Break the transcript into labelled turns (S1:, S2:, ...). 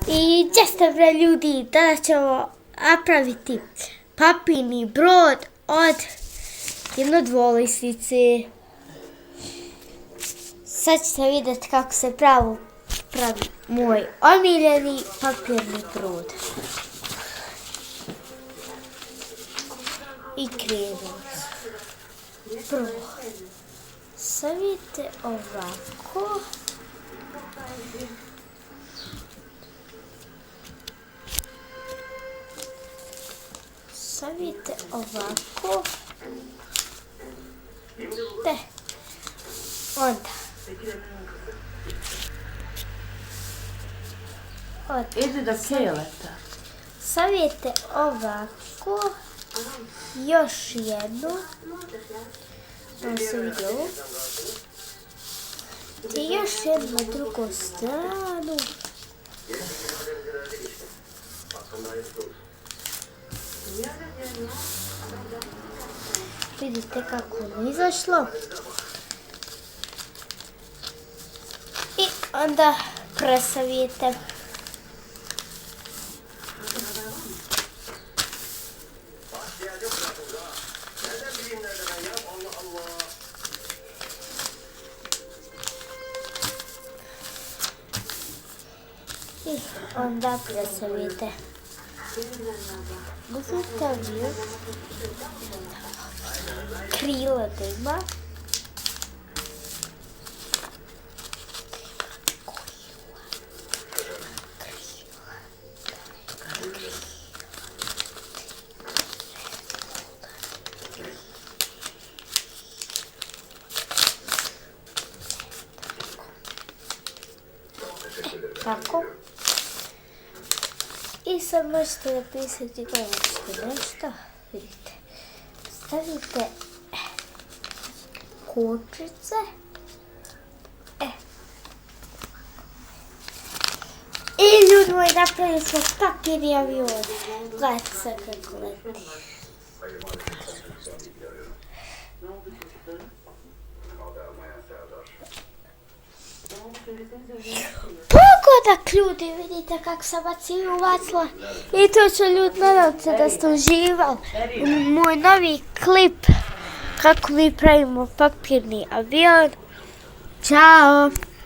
S1: I često bre ljudi, tada ćemo napraviti papirni brod od jednodvolisnice. Sad ćete vidjeti kako se pravi moj omiljeni papirni brod. I krenemo. Prvo, savijete ovako. Savijete ovako. Te. Onda.
S2: Idi da cijeleta.
S1: Savijete ovako. Još jednu. Ovo se vidi ovo. I još jednu na drugu stranu. Vidite kako je izašlo. I onda presavijete. I onda presavijete. Uzmite avion. Krila da ima. Tako. I sad možete napisati nešto. Vidite. Stavite kočice. I ljudi moji, napravili smo papirni avion. Gledajte sad kako leti. Pogodak ljudi, vidite kako sam baciju uvacila. I to ću ljudi, nadam se da ste uživali u moj novi klip kako mi pravimo papirni avion. Ćao!